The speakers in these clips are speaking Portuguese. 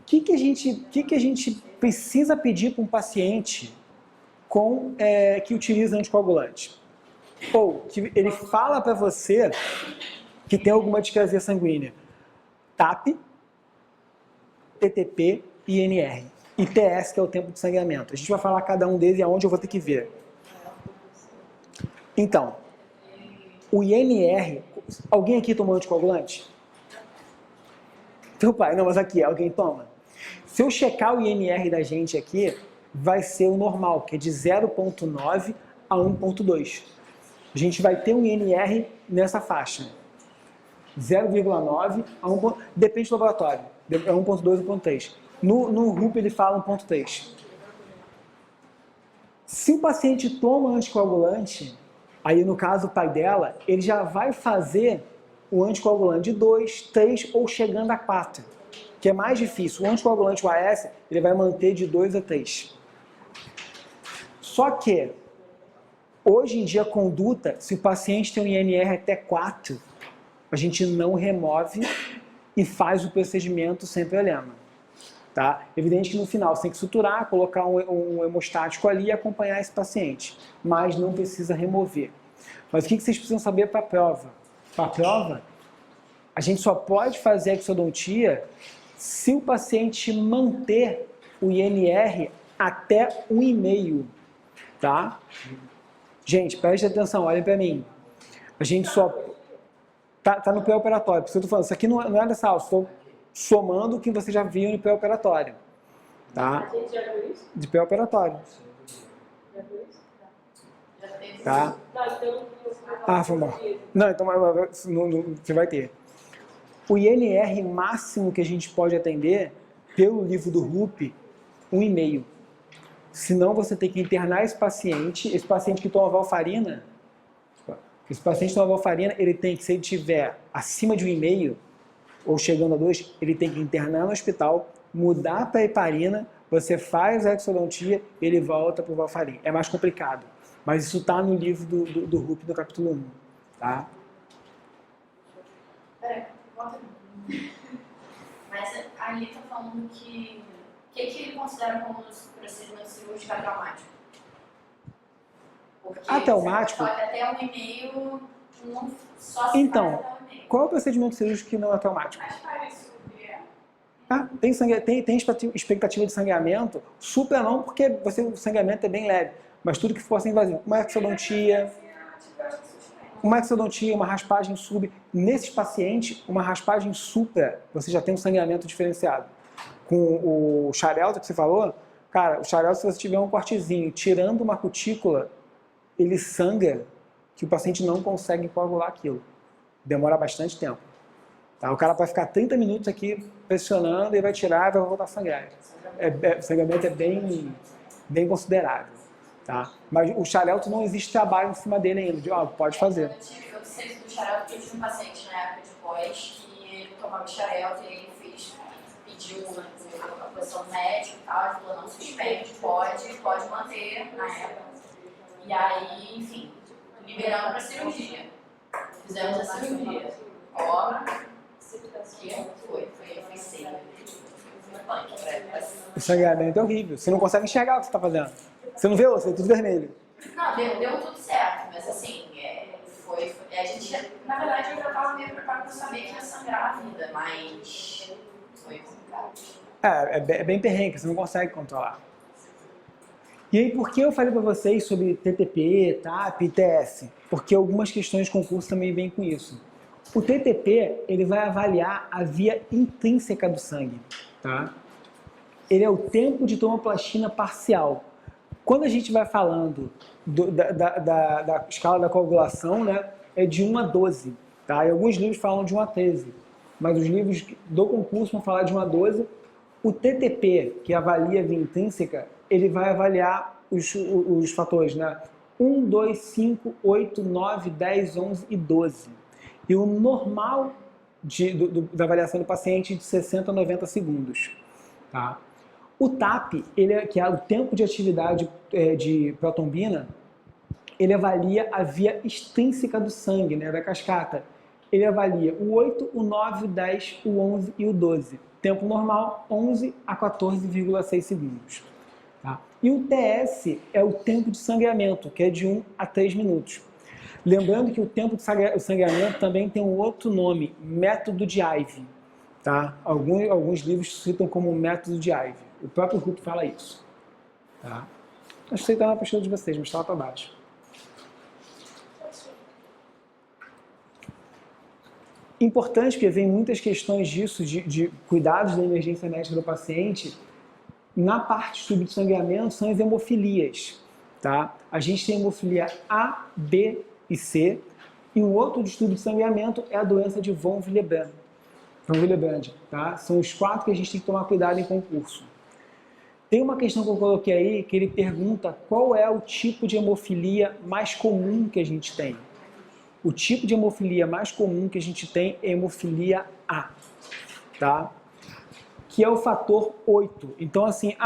que a gente precisa pedir para um paciente que utiliza anticoagulante? Ou que ele fala para você que tem alguma discrasia sanguínea. TAP, TTP e INR. E TS, que é o tempo de sangramento. A gente vai falar cada um deles e aonde eu vou ter que ver. Então, o INR... Alguém aqui tomou anticoagulante? Teu pai, não, mas aqui, alguém toma? Se eu checar o INR da gente aqui, vai ser o normal, que é de 0,9 a 1,2. A gente vai ter um INR nessa faixa. 0,9 a 1. Depende do laboratório. É 1,2 ou 1,3. No RUP ele fala 1,3. Se o paciente toma anticoagulante, aí no caso o pai dela, ele já vai fazer o anticoagulante de 2, 3 ou chegando a 4, que é mais difícil. O anticoagulante, o AS, ele vai manter de 2 a 3. Só que, hoje em dia, a conduta, se o paciente tem um INR até 4, a gente não remove e faz o procedimento sem problema. Tá? Evidente que no final você tem que suturar, colocar um hemostático ali e acompanhar esse paciente, mas não precisa remover. Mas o que vocês precisam saber para a prova? Para a prova, a gente só pode fazer a exodontia se o paciente manter o INR até 1,5, tá? Gente, preste atenção, olhem para mim. A gente só... Tá no pré-operatório, por isso eu estou falando, isso aqui não é dessa aula, estou somando o que você já viu no pré-operatório. Tá? A gente já viu isso? De pré-operatório. Já viu isso? Já fez isso? Tá? Não, então Foi mal. Não, então você vai ter. O INR máximo que a gente pode atender, pelo livro do RUP, 1,5. Senão você tem que internar esse paciente que toma varfarina, ele tem que, se ele tiver acima de 1,5, ou chegando a 2, ele tem que internar no hospital, mudar para heparina, você faz a exodontia, ele volta para o varfarina. É mais complicado, mas isso está no livro do RUP, do capítulo 1. Tá? Peraí, volta aí. Mas aí ele está falando que... O que ele considera como procedimento cirúrgico traumático? Porque Traumático? Até 1,5, não só se Então, faz até 1,5. qual é o procedimento cirúrgico que não é traumático? Mas parece subir. Tem expectativa de sangramento, supra não, porque o sangramento é bem leve, mas tudo que for assim invasivo, uma exodontia, uma raspagem sub. Nesses pacientes, uma raspagem supra, você já tem um sangramento diferenciado. Com o Xarelto que você falou, cara, o Xarelto, se você tiver um cortezinho tirando uma cutícula, ele sangra que o paciente não consegue coagular aquilo. Demora bastante tempo. Tá? O cara vai ficar 30 minutos aqui pressionando e vai tirar e vai voltar a sangrar. O sangramento é bem considerável. Tá? Mas o Xarelto não existe trabalho em cima dele ainda. Pode fazer. Eu sei do Xarelto que eu tive um paciente na época de pós que ele tomava Xarelto e ele pediu a posição médica e tal, ele falou, não suspende, pode manter na época. E aí, enfim, liberamos para cirurgia. Fizemos a cirurgia. Obra, foi seca. O sangramento é horrível. Você não consegue enxergar o que você está fazendo. Você não vê você é tudo vermelho. Não, deu tudo certo, mas assim, a gente, na verdade, eu já estava meio preparado para saber que ia sangrar a vida, mas foi complicado. É bem perrengue, você não consegue controlar. E aí, por que eu falei para vocês sobre TTP, TAP e TS? Porque algumas questões de concurso também vêm com isso. O TTP, ele vai avaliar a via intrínseca do sangue, tá? Ele é o tempo de tomoplastina parcial. Quando a gente vai falando da escala da coagulação, né, é de 1 a 12, tá? E alguns livros falam de 1 a 13, mas os livros do concurso vão falar de 1 a 12. O TTP, que avalia a via intrínseca, ele vai avaliar os fatores, né? 1, 2, 5, 8, 9, 10, 11 e 12. E o normal da avaliação do paciente é de 60 a 90 segundos. Tá? O TAP, que é o tempo de atividade de protombina, ele avalia a via extrínseca do sangue, né, da cascata, ele avalia o 8, o 9, o 10, o 11 e o 12. Tempo normal, 11 a 14,6 segundos. Tá? E o TS é o tempo de sangramento, que é de 1 a 3 minutos. Lembrando que o tempo de sangramento também tem um outro nome, método de Ive. Tá? Alguns livros citam como método de Ive. O próprio Rupp fala isso. Tá? Acho que está na apostila de vocês, mas está lá para baixo. Importante, porque vem muitas questões disso, de cuidados da emergência médica do paciente. Na parte de estudo de sangramento são as hemofilias. Tá? A gente tem hemofilia A, B e C, e o outro de estudo de sangramento é a doença de von Willebrand. Tá? São os 4 que a gente tem que tomar cuidado em concurso. Tem uma questão que eu coloquei aí, que ele pergunta qual é o tipo de hemofilia mais comum que a gente tem. O tipo de hemofilia mais comum que a gente tem é hemofilia A, tá? Que é o fator 8. Então, assim,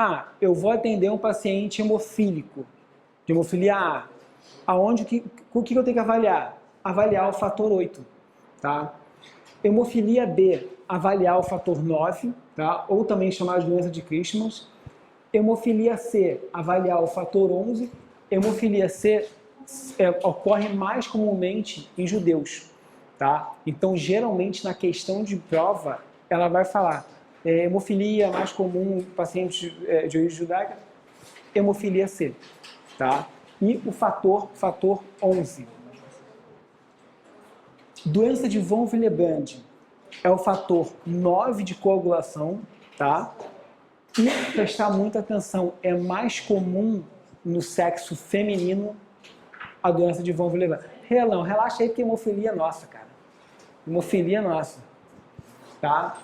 eu vou atender um paciente hemofílico, de hemofilia A. O que eu tenho que avaliar? Avaliar o fator 8, tá? Hemofilia B, avaliar o fator 9, tá? Ou também chamado de doença de Christman. Hemofilia C, avaliar o fator 11. Hemofilia C ocorre mais comumente em judeus, tá? Então, geralmente, na questão de prova, ela vai falar hemofilia mais comum em pacientes de origem judaica, hemofilia C, tá? E o fator 11. Doença de von Willebrand é o fator 9 de coagulação, tá? E prestar muita atenção, é mais comum no sexo feminino a doença de von Willebrand. Relão, relaxa aí porque hemofilia é nossa, cara. Hemofilia é nossa, tá?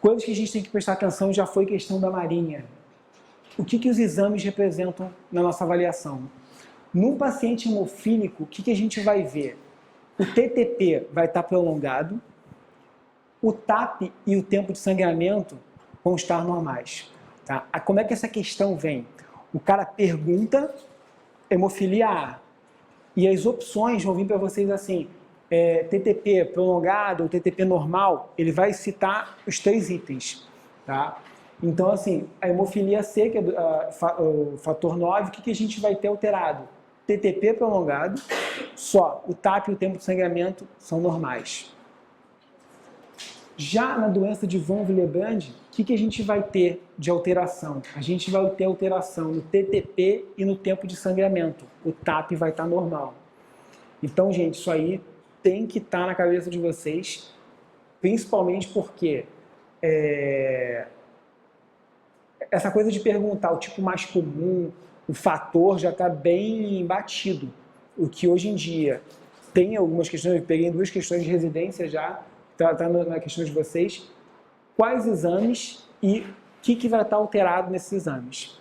Coisas que a gente tem que prestar atenção já foi questão da Marinha. O que os exames representam na nossa avaliação? Num paciente hemofílico, o que a gente vai ver? O TTP vai estar prolongado, o TAP e o tempo de sangramento vão estar normais. Tá? Como é que essa questão vem? O cara pergunta hemofilia A e as opções vão vir para vocês assim, TTP prolongado ou TTP normal, ele vai citar os 3 itens. Tá? Então, assim, a hemofilia C, que é o fator 9, o que a gente vai ter alterado? TTP prolongado, só o TAP e o tempo de sangramento são normais. Já na doença de von Willebrand, o que a gente vai ter de alteração? A gente vai ter alteração no TTP e no tempo de sangramento. O TAP vai estar normal. Então, gente, isso aí tem que estar na cabeça de vocês, principalmente porque essa coisa de perguntar o tipo mais comum, o fator já está bem batido. O que hoje em dia tem algumas questões, eu peguei 2 questões de residência já, está na questão de vocês, quais exames e o que vai estar alterado nesses exames.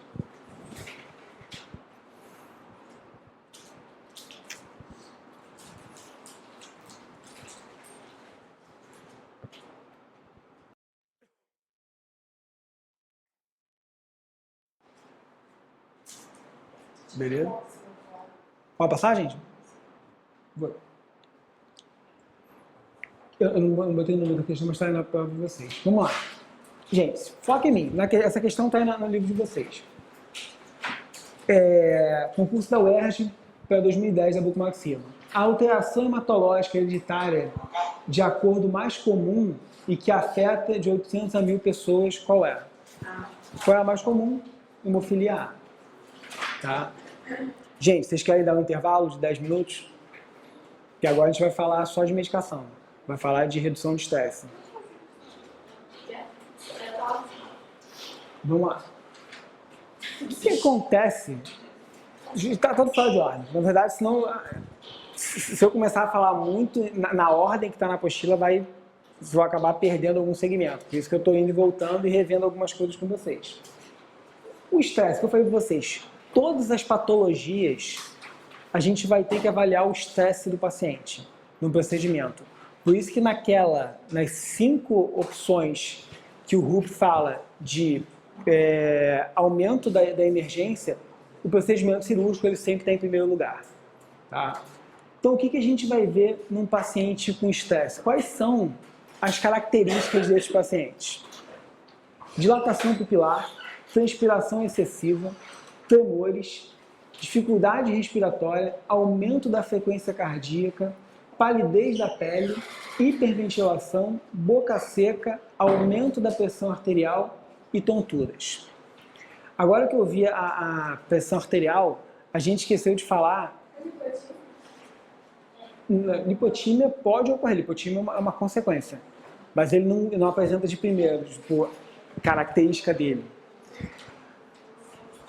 Beleza? Pode passar, gente? Eu não botei o número da questão, mas está aí na prova de vocês. Vamos lá. Gente, foca em mim. Essa questão está aí no livro de vocês. Concurso da UERJ para 2010 da Bucomaxila. A alteração hematológica hereditária de acordo mais comum e que afeta de 800 a 1.000 pessoas, qual é? Qual é a mais comum? Hemofilia A. Tá? Gente, vocês querem dar um intervalo de 10 minutos? Porque agora a gente vai falar só de medicação. Vai falar de redução de estresse. Vamos lá. O que acontece? Está tudo fora de ordem. Na verdade, senão, se eu começar a falar muito na ordem que está na apostila, vou acabar perdendo algum segmento. Por isso que eu estou indo e voltando e revendo algumas coisas com vocês. O estresse, que eu falei para vocês, todas as patologias, a gente vai ter que avaliar o estresse do paciente no procedimento. Por isso que nas 5 opções que o Rupp fala de aumento da emergência, o procedimento cirúrgico ele sempre está em primeiro lugar. Tá? Então, o que a gente vai ver num paciente com estresse? Quais são as características desses pacientes? Dilatação pupilar, transpiração excessiva, tremores, dificuldade respiratória, aumento da frequência cardíaca, palidez da pele, hiperventilação, boca seca, aumento da pressão arterial e tonturas. Agora que eu vi a pressão arterial, a gente esqueceu de falar. Lipotímia pode ocorrer, lipotímia é uma consequência, mas ele não apresenta de primeiro, tipo, característica dele.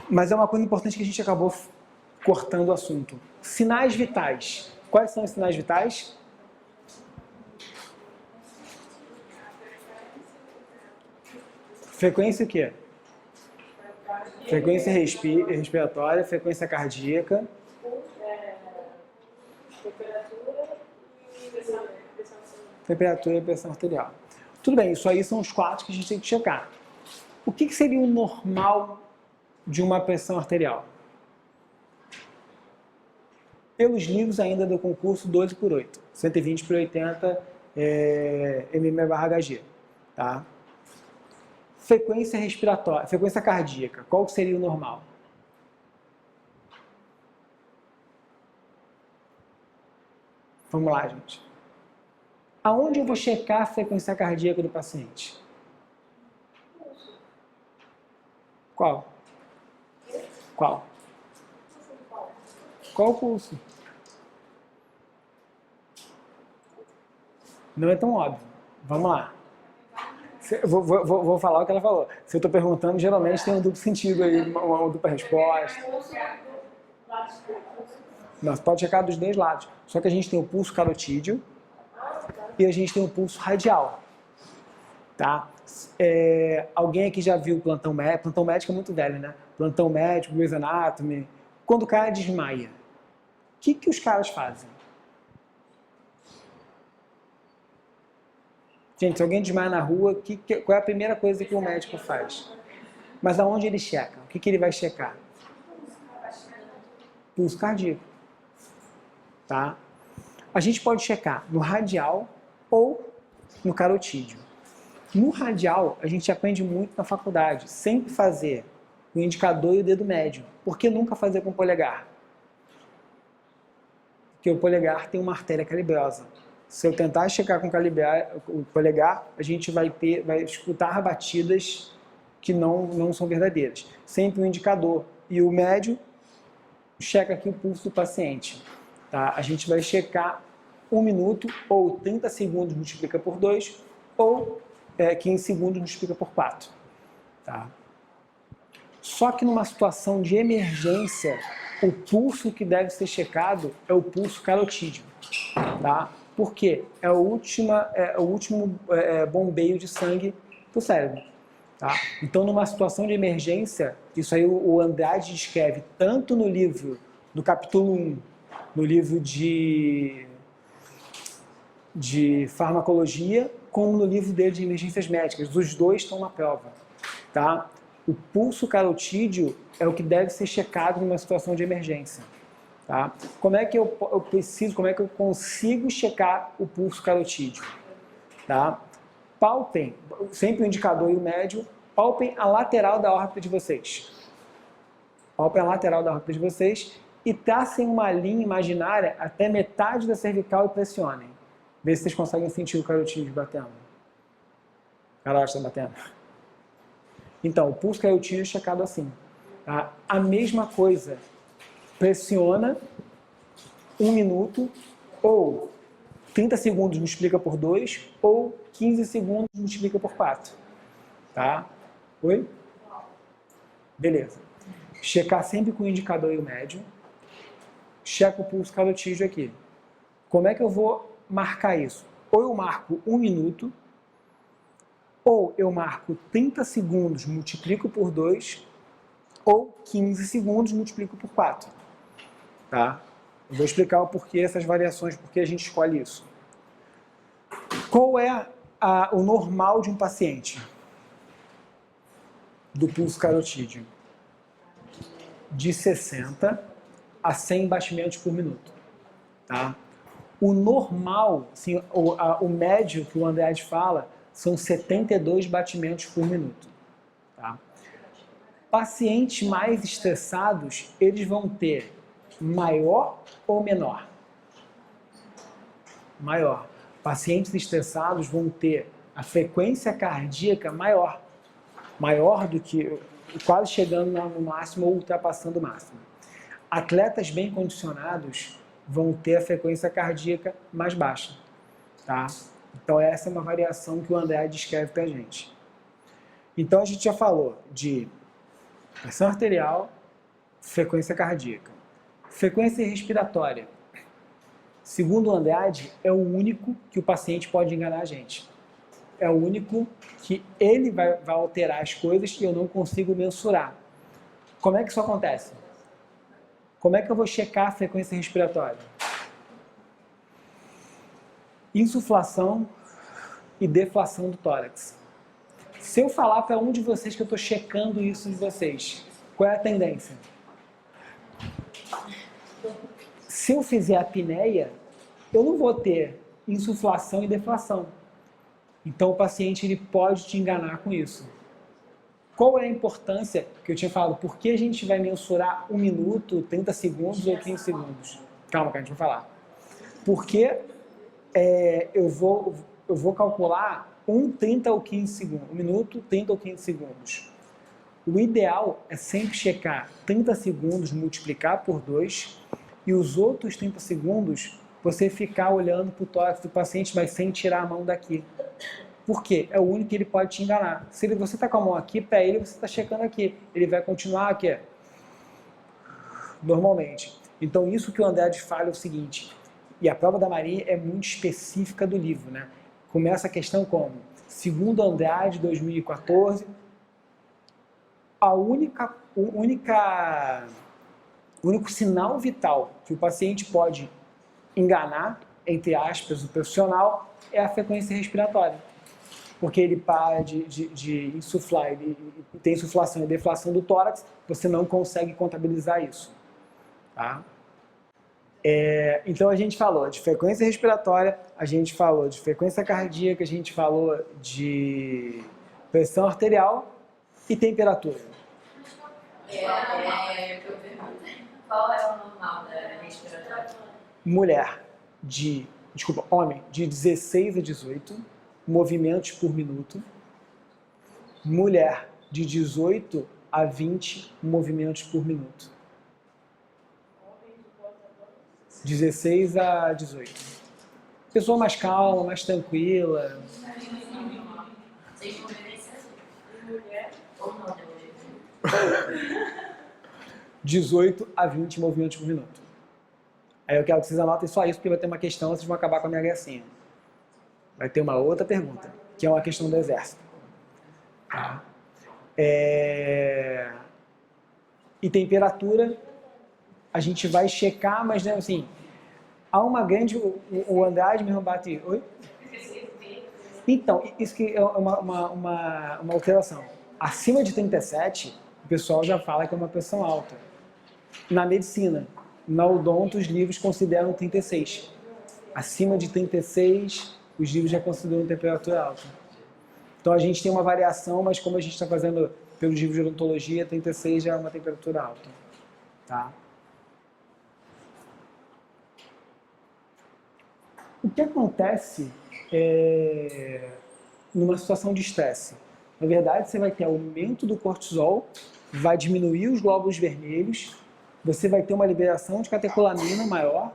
Mas é uma coisa importante que a gente acabou cortando o assunto. Sinais vitais. Quais são os sinais vitais? Frequência o quê? Frequência respiratória, frequência cardíaca. Temperatura e pressão arterial. Tudo bem, isso aí são os 4 que a gente tem que checar. O que seria o normal de uma pressão arterial? Pelos livros ainda do concurso 12/8, 120/80 mm/Hg. Tá? Frequência respiratória, frequência cardíaca, qual seria o normal? Vamos lá, gente. Aonde eu vou checar a frequência cardíaca do paciente? Qual? Qual? Qual o pulso? Não é tão óbvio. Vamos lá. Vou falar o que ela falou. Se eu estou perguntando, geralmente tem um duplo sentido aí, uma dupla resposta. Não, você pode checar dos 2 lados. Só que a gente tem o pulso carotídeo e a gente tem o pulso radial. Tá? Alguém aqui já viu plantão médico? Plantão médico é muito velho, né? Plantão médico, Grey's Anatomy. Quando o cara desmaia, o que os caras fazem? Gente, se alguém desmaia na rua, qual é a primeira coisa que o médico faz? Mas aonde ele checa? O que ele vai checar? Pulso cardíaco. Tá? A gente pode checar no radial ou no carotídeo. No radial, a gente aprende muito na faculdade, sempre fazer o indicador e o dedo médio. Por que nunca fazer com o polegar? Porque o polegar tem uma artéria calibrosa. Se eu tentar checar com o polegar, a gente vai escutar batidas que não são verdadeiras. Sempre o indicador e o médio checa aqui o pulso do paciente. Tá? A gente vai checar 1 minuto ou 30 segundos multiplica por 2 ou 15 segundos multiplica por 4. Tá? Só que numa situação de emergência, o pulso que deve ser checado é o pulso carotídeo. Tá? Por quê? É o último bombeio de sangue para o cérebro. Tá? Então, numa situação de emergência, isso aí o Andrade descreve tanto no livro, no capítulo 1, no livro de farmacologia, como no livro dele de emergências médicas. Os 2 estão na prova. Tá? O pulso carotídeo é o que deve ser checado numa situação de emergência. Tá? Como é que eu consigo checar o pulso carotídeo? Tá? Palpem, sempre o indicador e o médio, palpem a lateral da órbita de vocês. Palpem a lateral da órbita de vocês e tracem uma linha imaginária até metade da cervical e pressionem. Vê se vocês conseguem sentir o carotídeo batendo. Carote está batendo. Então, o pulso carotídeo é checado assim. Tá? A mesma coisa. Pressiona 1 minuto ou 30 segundos multiplica por 2 ou 15 segundos multiplica por 4. Tá? Oi? Beleza. Checar sempre com o indicador e o médio. Checa o pulso carotídeo aqui. Como é que eu vou marcar isso? Ou eu marco 1 minuto, ou eu marco 30 segundos, multiplico por 2, ou 15 segundos, multiplico por 4. Tá? Eu vou explicar o porquê essas variações, porque a gente escolhe isso. Qual é o normal de um paciente do pulso carotídeo? De 60 a 100 batimentos por minuto. Tá? O normal, assim, o médio que o Andrade fala, são 72 batimentos por minuto. Tá? Pacientes mais estressados, eles vão ter maior ou menor? Maior. Pacientes estressados vão ter a frequência cardíaca maior. Maior do que, quase chegando no máximo ou ultrapassando o máximo. Atletas bem condicionados vão ter a frequência cardíaca mais baixa. Tá? Então essa é uma variação que o André descreve para a gente. Então a gente já falou de pressão arterial, frequência cardíaca. Frequência respiratória. Segundo o Andrade, é o único que o paciente pode enganar a gente. É o único que ele vai alterar as coisas e eu não consigo mensurar. Como é que isso acontece? Como é que eu vou checar a frequência respiratória? Insuflação e deflação do tórax. Se eu falar para um de vocês que eu estou checando isso de vocês, qual é a tendência? Se eu fizer a apneia, eu não vou ter insuflação e deflação. Então o paciente ele pode te enganar com isso. Qual é a importância que eu tinha falado? Por que a gente vai mensurar 1 minuto, 30 segundos ou 15 segundos? Calma, que a gente vai falar. Porque eu vou calcular 30 ou 15 segundos. 1 minuto, 30 ou 15 segundos. O ideal é sempre checar 30 segundos, multiplicar por 2 e os outros 30 segundos você ficar olhando para o tórax do paciente, mas sem tirar a mão daqui. Por quê? É o único que ele pode te enganar. Se você está com a mão aqui, para ele você está checando aqui. Ele vai continuar aqui, normalmente. Então isso que o Andrade fala é o seguinte, e a prova da Maria é muito específica do livro, né? Começa a questão como? Segundo Andrade, 2014, o único sinal vital que o paciente pode enganar, entre aspas, o profissional, é a frequência respiratória. Porque ele para de insuflar, ele tem insuflação e deflação do tórax, você não consegue contabilizar isso. Tá? Então a gente falou de frequência respiratória, a gente falou de frequência cardíaca, a gente falou de pressão arterial e temperatura. Qual é o normal da respiratória? Homem, de 16 a 18 movimentos por minuto. Mulher, de 18 a 20 movimentos por minuto. 16 a 18. Pessoa mais calma, mais tranquila. Vocês convivência mulher ou não? 18 a 20 movimentos por minuto. Aí eu quero que vocês anotem só isso, porque vai ter uma questão, vocês vão acabar com a minha gracinha. Vai ter uma outra pergunta, que é uma questão do exército. Tá? E temperatura, a gente vai checar, mas né, assim, há uma grande... O Andrade mesmo bate... Oi? Então, isso que é uma alteração. Acima de 37, o pessoal já fala que é uma pressão alta. Na medicina, na odonto, os livros consideram 36. Acima de 36, os livros já consideram temperatura alta. Então a gente tem uma variação, mas como a gente está fazendo pelos livros de odontologia, 36 já é uma temperatura alta. Tá? O que acontece numa situação de estresse? Na verdade, você vai ter aumento do cortisol, vai diminuir os glóbulos vermelhos, você vai ter uma liberação de catecolamina maior,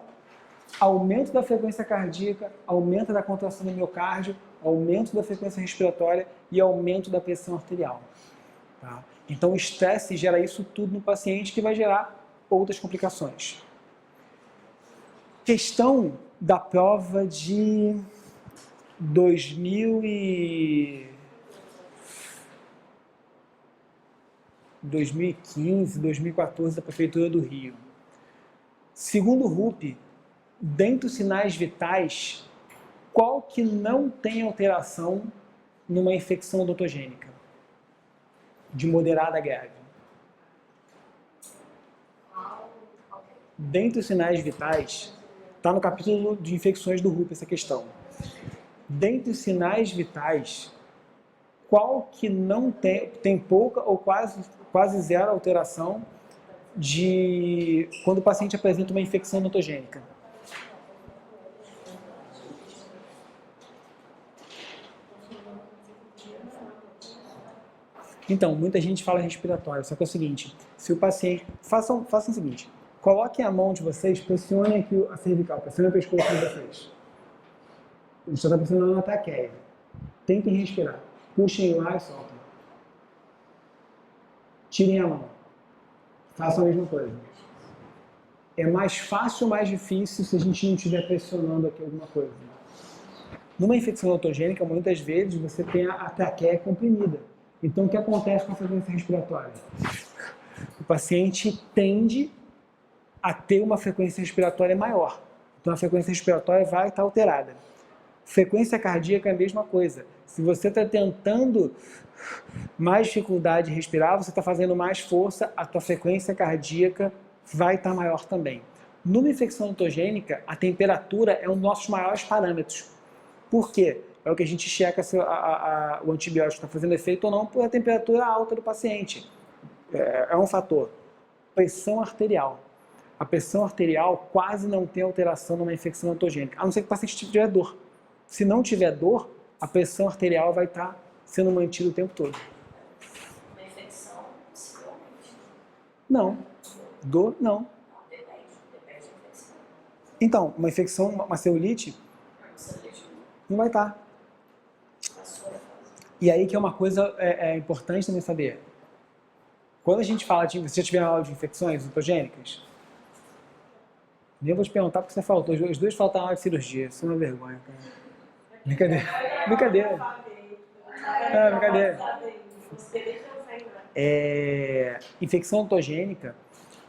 aumento da frequência cardíaca, aumento da contração do miocárdio, aumento da frequência respiratória e aumento da pressão arterial. Tá? Então o estresse gera isso tudo no paciente, que vai gerar outras complicações. Questão da prova de 2015, 2014 da Prefeitura do Rio. Segundo o RUP, dentre os sinais vitais, qual que não tem alteração numa infecção odontogênica de moderada a grave? Dentre os sinais vitais, Está no capítulo de infecções do RUP essa questão. Dentre os sinais vitais, qual que não tem pouca ou quase zero alteração de quando o paciente apresenta uma infecção odontogênica? Então, muita gente fala respiratório, só que é o seguinte, se o paciente... Façam o seguinte, coloquem a mão de vocês, pressionem aqui a cervical, pressionem o pescoço de vocês. A gente só está pressionando na traqueia. Tentem respirar. Puxem o ar e soltem. Tirem a mão. Façam a mesma coisa. É mais fácil ou mais difícil se a gente não estiver pressionando aqui alguma coisa. Numa infecção odontogênica, muitas vezes você tem a traqueia comprimida. Então, o que acontece com a frequência respiratória? O paciente tende a ter uma frequência respiratória maior. Então, a frequência respiratória vai estar alterada. Frequência cardíaca é a mesma coisa. Se você está tentando mais dificuldade de respirar, você está fazendo mais força, a tua frequência cardíaca vai estar maior também. Numa infecção odontogênica, a temperatura é um dos nossos maiores parâmetros. Por quê? É o que a gente checa se o antibiótico está fazendo efeito ou não por a temperatura alta do paciente. É um fator. Pressão arterial. A pressão arterial quase não tem alteração numa infecção odontogênica, a não ser que o paciente tiver dor. Se não tiver dor, a pressão arterial vai estar sendo mantida o tempo todo. Uma infecção, possivelmente. Não. Dor, não. Depende da infecção. Então, uma infecção, uma celulite, não vai estar. E aí que é uma coisa importante também saber. Quando a gente fala de... Você já tiver aula de infecções odontogênicas? Nem vou te perguntar porque você faltou. Os dois faltaram aula de cirurgia. Isso é uma vergonha, cara. Brincadeira. Brincadeira. Brincadeira. Infecção odontogênica,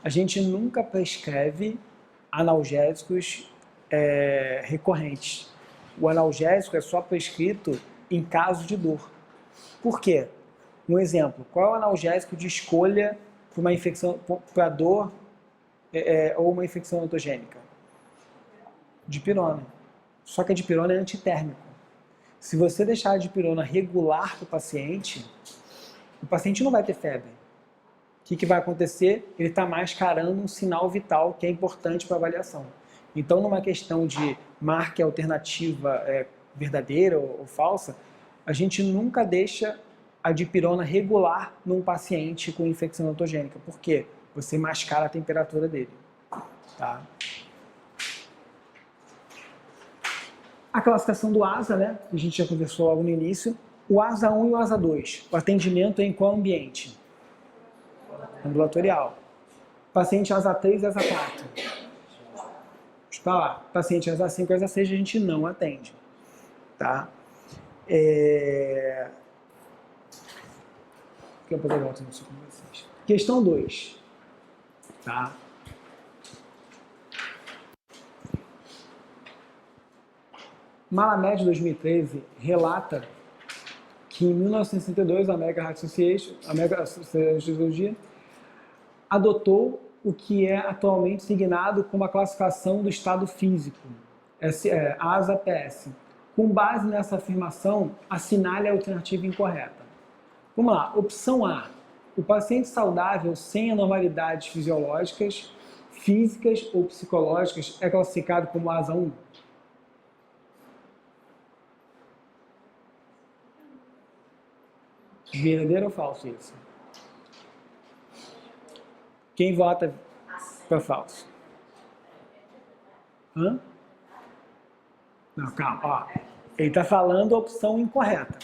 a gente nunca prescreve analgésicos recorrentes. O analgésico é só prescrito em caso de dor. Por quê? Um exemplo, qual é o analgésico de escolha para uma infecção, para dor ou uma infecção odontogênica? Dipirona. Só que a dipirona é antitérmico. Se você deixar a dipirona regular para o paciente não vai ter febre. O que vai acontecer? Ele está mascarando um sinal vital que é importante para a avaliação. Então, numa questão de marca alternativa verdadeira ou falsa, a gente nunca deixa a dipirona regular num paciente com infecção odontogênica. Por quê? Você mascara a temperatura dele. Tá? A classificação do ASA, né? A gente já conversou logo no início. O ASA 1 e o ASA 2. O atendimento é em qual ambiente? Ambulatorial. Paciente ASA 3 e ASA 4. Para lá. Paciente ASA 5 e ASA 6 a gente não atende. Tá? Depois eu volto nisso com vocês. Questão 2. Tá? Malamed 2013 relata que em 1962 a American Heart Association, a American Society of Surgery, adotou o que é atualmente designado como a classificação do estado físico, ASA-PS. Com base nessa afirmação, assinale a alternativa incorreta. Vamos lá, opção A. O paciente saudável sem anormalidades fisiológicas, físicas ou psicológicas é classificado como ASA 1? Verdadeiro ou falso isso? Quem vota para falso? Hã? Não, calma. Ó, ele está falando a opção incorreta.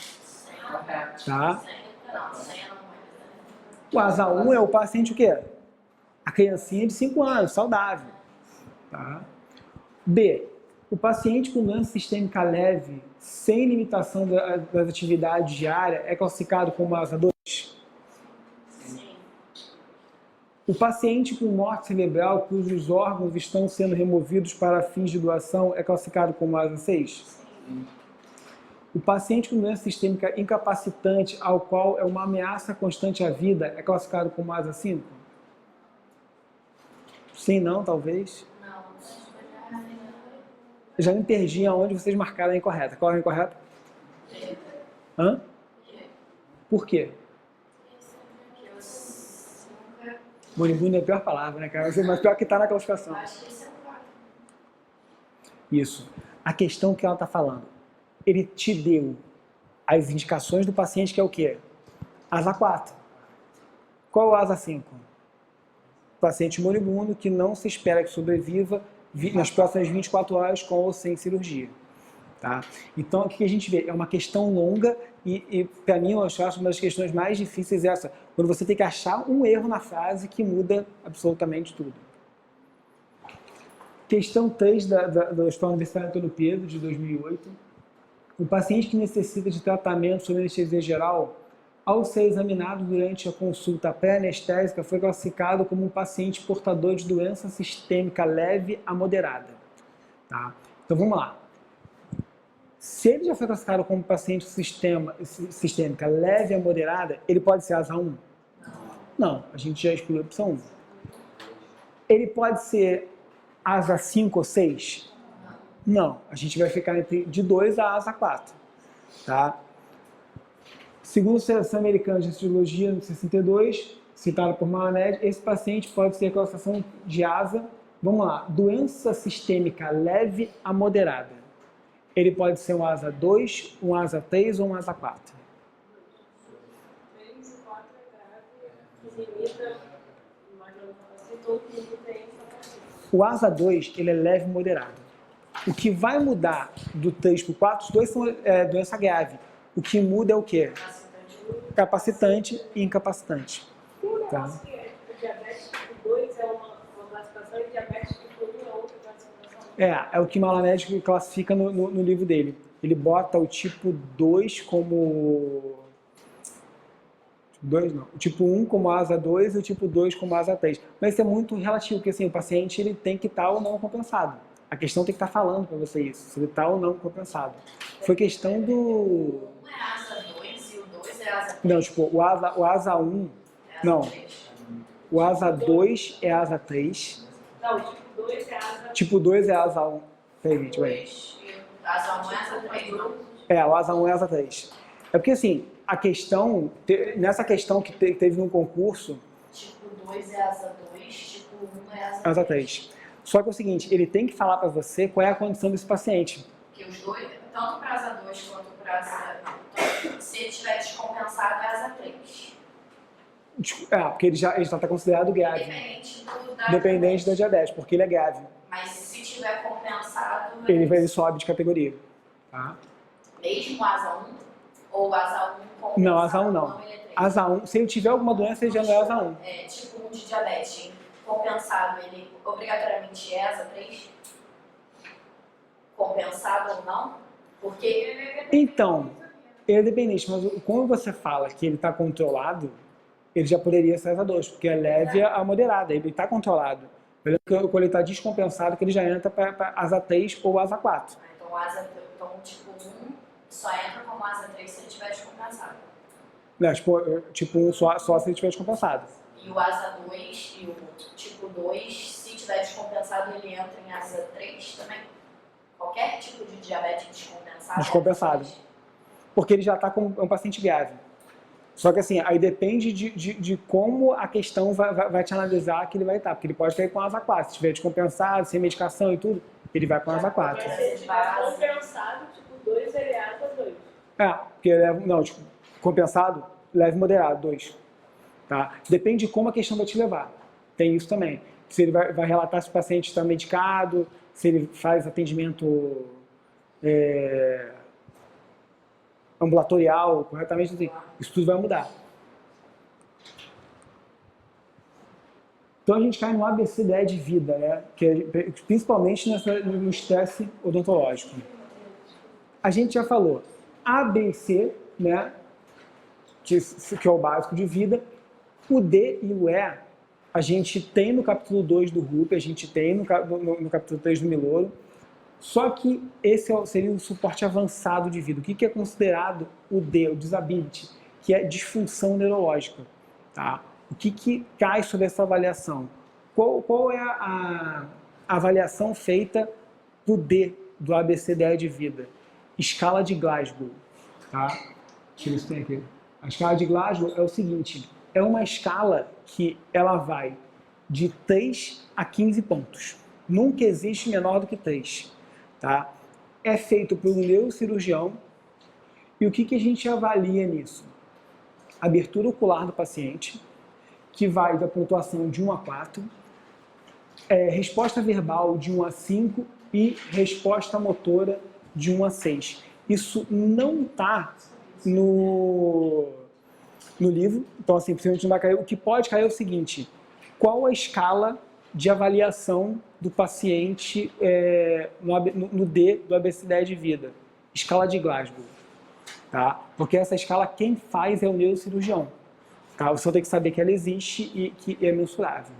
Tá? O ASA 1 é o paciente o quê? A criancinha de 5 anos, saudável. Tá? B. O paciente com doença sistêmica leve, sem limitação das atividades diárias, é classificado como ASA 2? Sim. O paciente com morte cerebral, cujos órgãos estão sendo removidos para fins de doação, é classificado como ASA 6? Sim. O paciente com doença sistêmica incapacitante, ao qual é uma ameaça constante à vida, é classificado como ASA 5? Sim, não, talvez? Não. já me perdi aonde vocês marcaram a incorreta. Qual é a incorreta? Hã? Por quê? Moribundo é a pior palavra, né, cara? Mas pior que tá na classificação. Acho que esse é o 4. Isso. A questão que ela está falando, ele te deu as indicações do paciente, que é o quê? Asa 4. Qual é o asa 5? Paciente moribundo que não se espera que sobreviva nas próximas 24 horas com ou sem cirurgia. Tá? Então, o que a gente vê? É uma questão longa e para mim, eu acho uma das questões mais difíceis é essa, quando você tem que achar um erro na frase que muda absolutamente tudo. Questão 3 da Hospital Universitário Antônio Pedro, de 2008. O paciente que necessita de tratamento sob anestesia geral, ao ser examinado durante a consulta pré-anestésica, foi classificado como um paciente portador de doença sistêmica leve a moderada. Tá? Então, vamos lá. Se ele já foi classificado como paciente sistêmica leve a moderada, ele pode ser asa 1? Não, a gente já excluiu a opção 1. Ele pode ser asa 5 ou 6? Não, a gente vai ficar de 2 a asa 4. Tá? Segundo a Associação Americana de Anestesiologia, no 62, citado por Malamed, esse paciente pode ter classificação de asa, vamos lá, doença sistêmica leve a moderada. Ele pode ser um asa 2, um asa 3 ou um asa 4. 3 e 4 é grave, limita, mas não capacita, todo mundo tem essa capacita. O asa 2, ele é leve e moderado. O que vai mudar do 3 para o 4, os dois são doença grave. O que muda é o quê? Capacitante e incapacitante. Tem um Tá. negócio que é diabetes tipo 2 é uma classificação e diabetes tipo 1 é outra classificação. É o que Malamed classifica no livro dele. Ele bota o tipo 2 como... O tipo 1 como asa 2 e o tipo 2 como asa 3. Mas isso é muito relativo, porque assim, o paciente ele tem que estar ou não compensado. A questão tem que estar falando para você isso, se ele está ou não compensado. Foi questão do... Um é asa 2 e o 2 é asa 3. Não, tipo, o asa 1... Não, o asa 2 é asa 3. Não, tipo 2 é asa... Tipo 2 é asa 1. Peraí, gente, vai. 2 e o asa 1 é asa 3, não? O asa 1 é asa 3. É porque assim, a questão, nessa questão que teve no concurso... Tipo 2 é asa 2, tipo 1 é asa Asa 3. 3. Só que é o seguinte, ele tem que falar para você qual é a condição desse paciente. Porque os dois, tanto para asa 2 quanto para asa... Se ele estiver descompensado, é asa 3. Porque ele já está considerado grave. Dependente Da diabetes, porque ele é grave. Mas se estiver compensado, Ele sobe de categoria. Tá? mesmo asa 1 ou asa 1 compensado, Não, asa 1 não. ele é 3. Asa 1, se ele tiver alguma doença, ele já não é asa 1. Tipo 1 de diabetes compensado, ele obrigatoriamente é asa 3? Compensado ou não? Porque Então, ele é dependente, mas quando você fala que ele está controlado, ele já poderia ser asa 2, porque é leve a moderada, ele está controlado. Quando ele está descompensado, que ele já entra para asa 3 ou asa 4. Então, tipo 1 só entra como asa 3 se ele estiver descompensado. Não, tipo 1 só se ele estiver descompensado. E o asa 2 e o tipo 2, se estiver descompensado, ele entra em asa 3 também? Qualquer tipo de diabetes descompensado? Descompensado. Porque ele já está com um paciente grave. Só que assim, aí depende de como a questão vai te analisar que ele vai estar. Porque ele pode cair com asa 4. Se estiver descompensado, sem medicação e tudo, ele vai com asa 4. Mas se ele estiver compensado, tipo 2 ele é asa 2. Porque ele compensado, leve e moderado, 2. Tá? Depende de como a questão vai te levar. Tem isso também. Se ele vai relatar se o paciente está medicado, se ele faz atendimento ambulatorial, corretamente, assim, isso tudo vai mudar. Então a gente cai no ABCDE de vida, né? Principalmente no estresse odontológico. A gente já falou ABC, né? Que é o básico de vida. O D e o E, a gente tem no capítulo 2 do RUP, a gente tem no capítulo 3 do Miloro, só que esse seria o suporte avançado de vida. O que é considerado o D, o disability, que é disfunção neurológica. Tá? O que cai sobre essa avaliação? Qual é a avaliação feita do D do ABCDE de vida. Escala de Glasgow, tá? Deixa eu ver se tem aqui. A escala de Glasgow é o seguinte, é uma escala que ela vai de 3 a 15 pontos. Nunca existe menor do que 3, tá? É feito por um neurocirurgião. E o que a gente avalia nisso? Abertura ocular do paciente, que vai da pontuação de 1 a 4, resposta verbal de 1 a 5 e resposta motora de 1 a 6. Isso não está no livro, então assim, possivelmente não vai cair. O que pode cair é o seguinte, qual a escala de avaliação do paciente no D do ABCDE de vida? Escala de Glasgow, tá? Porque essa escala quem faz é o neurocirurgião, tá? Você tem que saber que ela existe e que é mensurável.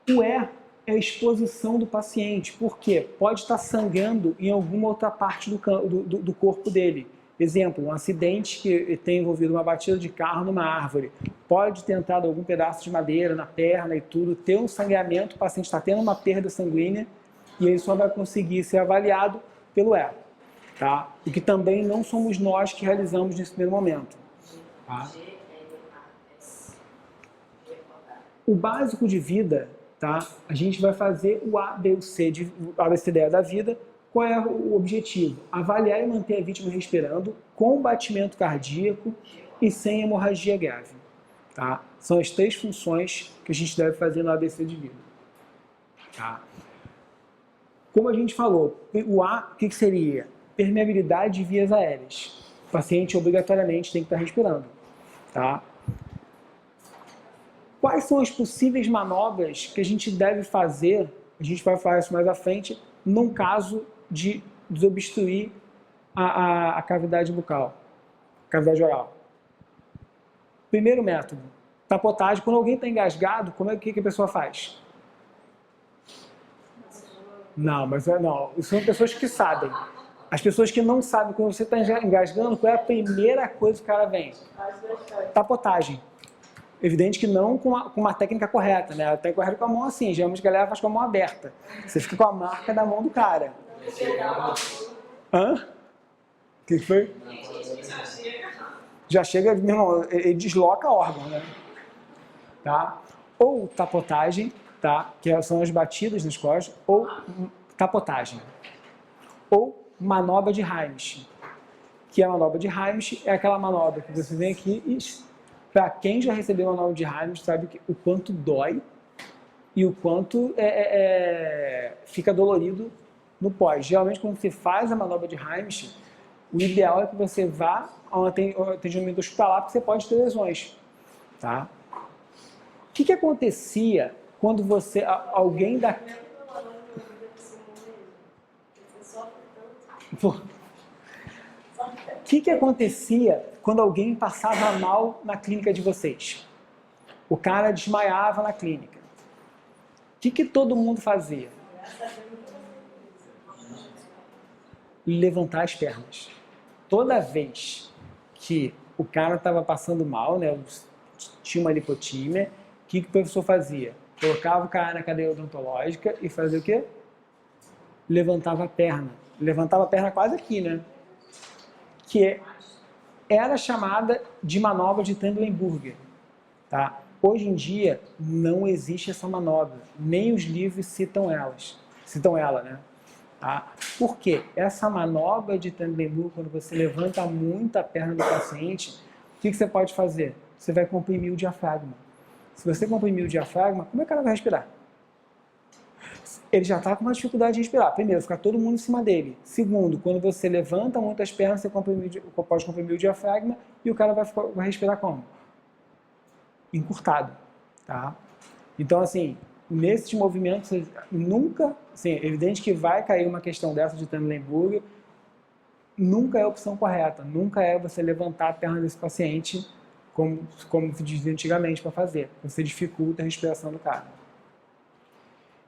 O E é a exposição do paciente, porque pode estar sangrando em alguma outra parte do corpo dele. Exemplo, um acidente que tem envolvido uma batida de carro numa árvore. Pode ter entrado algum pedaço de madeira na perna e tudo, ter um sangramento, o paciente está tendo uma perda sanguínea e ele só vai conseguir ser avaliado pelo E. Tá? O que também não somos nós que realizamos nesse primeiro momento. Tá? O básico de vida, tá? A gente vai fazer o ABCDE da vida. Qual é o objetivo? Avaliar e manter a vítima respirando, com batimento cardíaco e sem hemorragia grave. Tá? São as 3 funções que a gente deve fazer no ABC de vida. Tá? Como a gente falou, o A, o que seria? Permeabilidade de vias aéreas. O paciente obrigatoriamente tem que estar respirando. Tá? Quais são as possíveis manobras que a gente deve fazer, a gente vai falar isso mais à frente, num caso de desobstruir a cavidade bucal, cavidade oral? Primeiro método, tapotagem. Quando alguém está engasgado, que a pessoa faz? Não, isso são pessoas que sabem. As pessoas que não sabem, quando você está engasgando, qual é a primeira coisa que o cara vem? Tapotagem. Evidente que não com uma técnica correta, né? A técnica correta é com a mão assim, geralmente a galera faz com a mão aberta. Você fica com a marca da mão do cara. Hã? O que foi? Já chega, meu irmão, ele desloca órgão, né? Tá? Ou tapotagem, tá? Que são as batidas nas costas, ou tapotagem. Ou manobra de Heimlich. Que a manobra de Heimlich é aquela manobra que você vem aqui e, para quem já recebeu uma manobra de Heimlich, sabe o quanto dói e o quanto fica dolorido no pós. Geralmente, quando você faz a manobra de Heimlich, o ideal é que você vá a um atendimento hospitalar, porque você pode ter lesões. Tá? O que acontecia quando alguém da... O que acontecia quando alguém passava mal na clínica de vocês? O cara desmaiava na clínica. O que todo mundo fazia? Levantar as pernas. Toda vez que o cara estava passando mal, né, tinha uma lipotímia, o que o professor fazia? Colocava o cara na cadeira odontológica e fazia o quê? Levantava a perna. Levantava a perna quase aqui, né? Que era chamada de manobra de Trendelenburger. Tá? Hoje em dia, não existe essa manobra. Nem os livros citam ela, né? Tá? Por quê? Essa manobra de Trendelenburger, quando você levanta muito a perna do paciente, o que você pode fazer? Você vai comprimir o diafragma. Se você comprimir o diafragma, como é que ela vai respirar? Ele já está com uma dificuldade de respirar. Primeiro, fica todo mundo em cima dele. Segundo, quando você levanta muito as pernas, você pode comprimir o diafragma e o cara vai respirar como? Encurtado. Tá? Então, assim, nesses movimentos, nunca... Assim, é evidente que vai cair uma questão dessa de Trendelenburger, nunca é a opção correta. Nunca é você levantar a perna desse paciente como se dizia antigamente para fazer. Você dificulta a respiração do cara.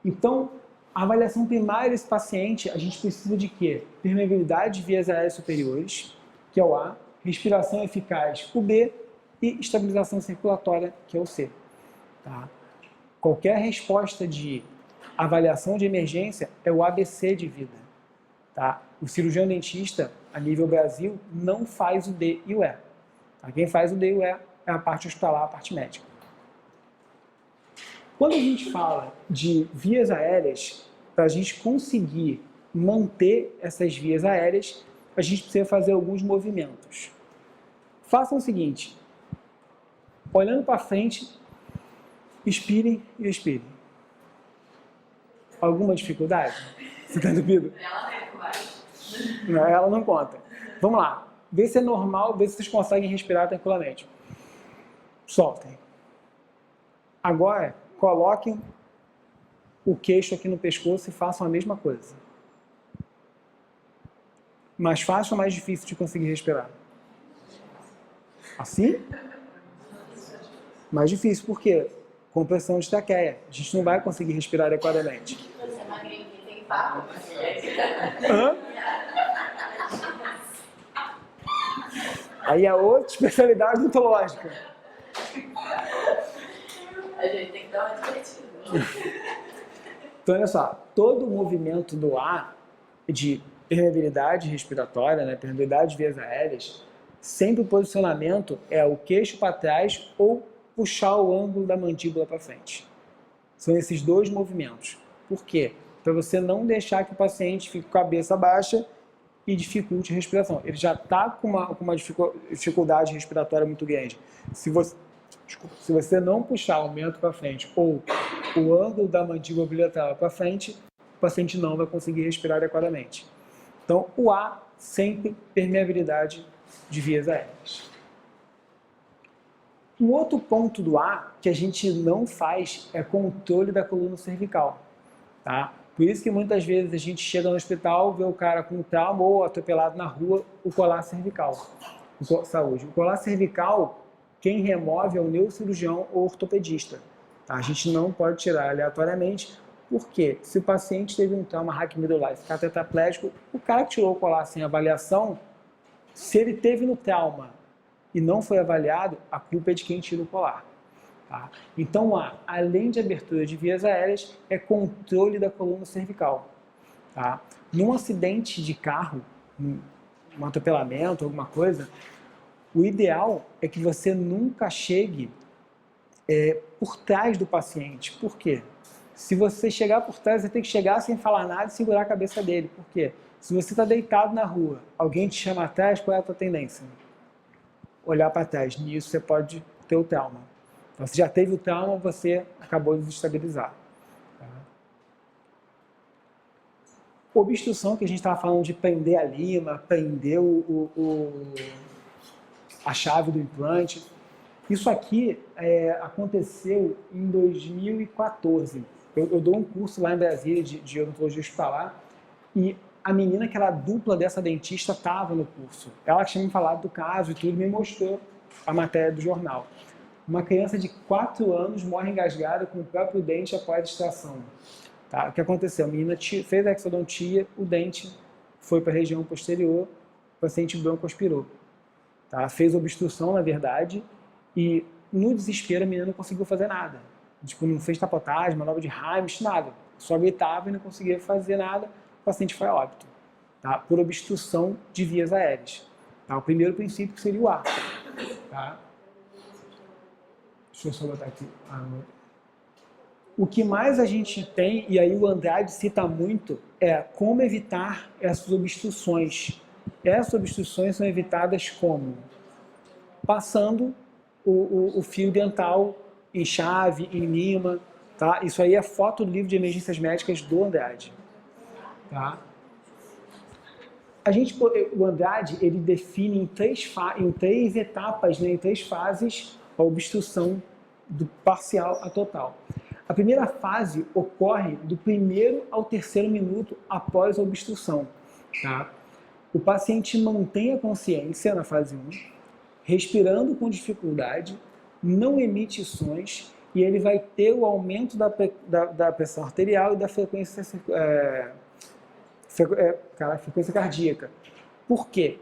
Então, a avaliação primária desse paciente, a gente precisa de quê? Permeabilidade de vias aéreas superiores, que é o A, respiração eficaz, o B, e estabilização circulatória, que é o C. Tá? Qualquer resposta de avaliação de emergência é o ABC de vida. Tá? O cirurgião dentista, a nível Brasil, não faz o D e o E. Tá? Quem faz o D e o E é a parte hospitalar, a parte médica. Quando a gente fala de vias aéreas, para a gente conseguir manter essas vias aéreas, a gente precisa fazer alguns movimentos. Façam o seguinte, olhando para frente, expirem e expirem. Alguma dificuldade? Você está entupido? Ela é mais. Não, ela não conta. Vamos lá. Vê se é normal, vê se vocês conseguem respirar tranquilamente. Soltem. Agora, coloquem o queixo aqui no pescoço e façam a mesma coisa. Mais fácil ou mais difícil de conseguir respirar? Assim? Mais difícil, por quê? Compressão de traqueia. A gente não vai conseguir respirar adequadamente. Você é magrinho e tem papo. Hã? Aí é outra especialidade odontológica. A gente tem que dar uma divertida. Então, olha só, todo o movimento do ar, de permeabilidade respiratória, né, permeabilidade de vias aéreas, sempre o posicionamento é o queixo para trás ou puxar o ângulo da mandíbula para frente. São esses dois movimentos. Por quê? Para você não deixar que o paciente fique com a cabeça baixa e dificulte a respiração. Ele já está com uma dificuldade respiratória muito grande. Se você não puxar o aumento para frente ou o ângulo da mandíbula bilateral para frente, o paciente não vai conseguir respirar adequadamente. Então, o A, sempre permeabilidade de vias aéreas. Um outro ponto do A que a gente não faz é controle da coluna cervical. Tá? Por isso que muitas vezes a gente chega no hospital, vê o cara com trauma ou atropelado na rua, o colar cervical. Saúde. O colar cervical, quem remove é o neurocirurgião ou ortopedista. Tá? A gente não pode tirar aleatoriamente, porque se o paciente teve um trauma raquimedular e ficar tetraplégico, o cara que tirou o colar sem avaliação, se ele teve no trauma e não foi avaliado, a culpa é de quem tira o colar. Tá? Então, além de abertura de vias aéreas, é controle da coluna cervical. Tá? Num acidente de carro, um atropelamento, alguma coisa, o ideal é que você nunca chegue por trás do paciente. Por quê? Se você chegar por trás, você tem que chegar sem falar nada e segurar a cabeça dele. Por quê? Se você está deitado na rua, alguém te chama atrás, qual é a tua tendência? Olhar para trás. Nisso você pode ter o trauma. Então, se já teve o trauma, você acabou de desestabilizar. Tá? Obstrução, que a gente estava falando de prender a lima, prender a chave do implante. Isso aqui aconteceu em 2014. Eu dou um curso lá em Brasília de odontologia hospitalar e a menina que era dupla dessa dentista estava no curso. Ela tinha me falado do caso e tudo, me mostrou a matéria do jornal. Uma criança de 4 anos morre engasgada com o próprio dente após extração. Tá? O que aconteceu? A menina fez a exodontia, o dente foi para a região posterior, o paciente broncoaspirou. Tá? Fez obstrução, na verdade, e no desespero a menina não conseguiu fazer nada. Tipo, não fez tapotagem, manobra de Heimlich, nada. Só gritava e não conseguia fazer nada, o paciente foi a óbito. Tá? Por obstrução de vias aéreas. Tá? O primeiro princípio seria o ar. Tá? Deixa eu só botar aqui. O que mais a gente tem, e aí o Andrade cita muito, é como evitar essas obstruções. Essas obstruções são evitadas como? Passando o fio dental em chave, em lima. Tá? Isso aí é foto do livro de emergências médicas do Andrade. Tá? O Andrade ele define em três etapas, né, em 3 fases, a obstrução do parcial a total. A primeira fase ocorre do 1º ao 3º minuto após a obstrução. Tá? O paciente mantém a consciência na fase 1, respirando com dificuldade, não emite sons e ele vai ter o aumento da pressão arterial e da frequência cardíaca. Por quê?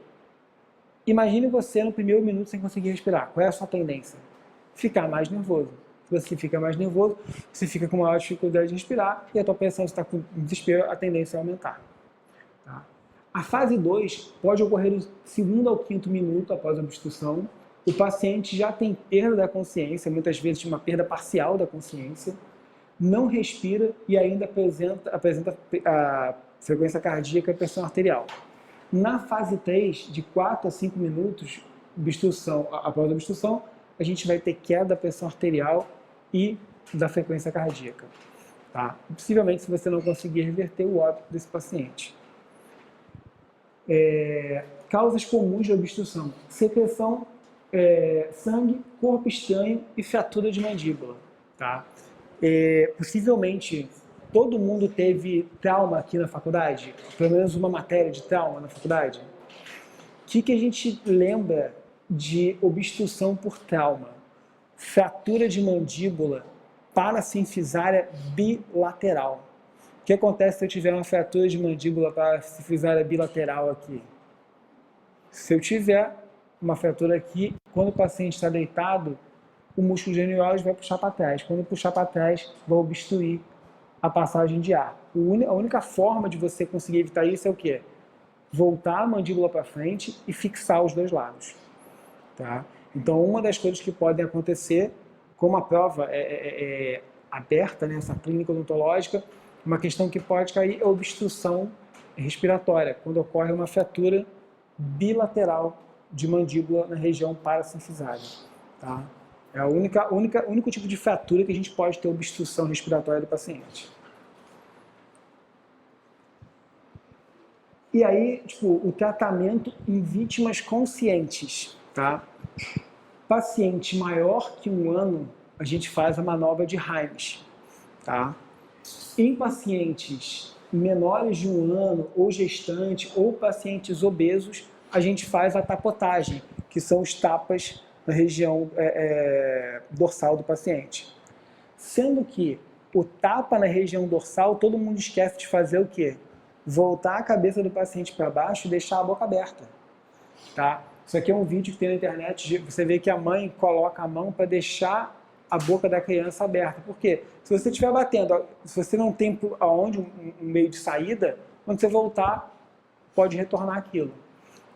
Imagine você no 1º minuto sem conseguir respirar. Qual é a sua tendência? Ficar mais nervoso. você fica mais nervoso, você fica com maior dificuldade de respirar e a tua pressão está com desespero, a tendência é aumentar. Tá? A fase 2 pode ocorrer do 2º ao 5º minuto após a obstrução. O paciente já tem perda da consciência, muitas vezes uma perda parcial da consciência, não respira e ainda apresenta a frequência cardíaca e pressão arterial. Na fase 3, de 4 a 5 minutos após a obstrução, a gente vai ter queda da pressão arterial e da frequência cardíaca. Tá? Possivelmente, se você não conseguir reverter o óbito desse paciente. Causas comuns de obstrução: secreção, sangue, corpo estranho e fratura de mandíbula. Tá? Possivelmente todo mundo teve trauma aqui na faculdade, pelo menos uma matéria de trauma na faculdade. O que a gente lembra de obstrução por trauma? Fratura de mandíbula parasinfisária bilateral. O que acontece se eu tiver uma fratura de mandíbula parasinfisária bilateral aqui? Se eu tiver uma fratura aqui, quando o paciente está deitado, o músculo geniológico vai puxar para trás. Quando puxar para trás, vai obstruir a passagem de ar. A única forma de você conseguir evitar isso é o quê? Voltar a mandíbula para frente e fixar os dois lados. Tá? Então, uma das coisas que podem acontecer, como a prova é aberta, né, essa clínica odontológica, uma questão que pode cair é a obstrução respiratória, quando ocorre uma fratura bilateral de mandíbula na região parasinfisária. Tá? É o único tipo de fratura que a gente pode ter obstrução respiratória do paciente. E aí, o tratamento em vítimas conscientes, tá? Paciente maior que 1 ano, a gente faz a manobra de Heimlich, tá? Em pacientes menores de 1 ano, ou gestantes, ou pacientes obesos, a gente faz a tapotagem, que são os tapas na região dorsal do paciente. Sendo que o tapa na região dorsal, todo mundo esquece de fazer o quê? Voltar a cabeça do paciente para baixo e deixar a boca aberta. Tá? Isso aqui é um vídeo que tem na internet, você vê que a mãe coloca a mão para deixar a boca da criança aberta. Por quê? Se você estiver batendo, se você não tem aonde um meio de saída, quando você voltar, pode retornar aquilo.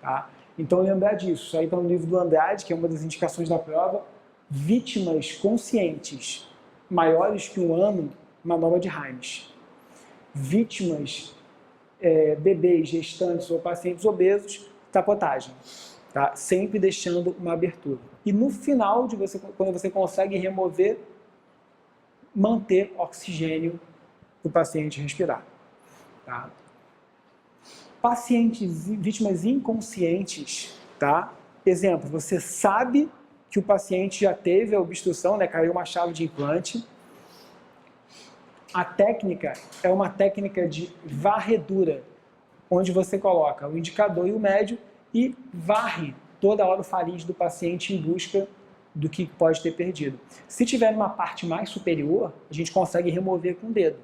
Tá? Então, lembrar disso. Isso aí está no livro do Andrade, que é uma das indicações da prova. Vítimas conscientes maiores que 1 ano, manobra de Heimlich. Vítimas, bebês, gestantes ou pacientes obesos, tapotagem. Tá? Sempre deixando uma abertura. E no final, quando você consegue remover, manter oxigênio para o paciente respirar. Tá? Pacientes, vítimas inconscientes, tá? Exemplo, você sabe que o paciente já teve a obstrução, né? Caiu uma chave de implante. A técnica é uma técnica de varredura, onde você coloca o indicador e o médio e varre toda a orofaringe do paciente em busca do que pode ter perdido. Se tiver uma parte mais superior, a gente consegue remover com o dedo.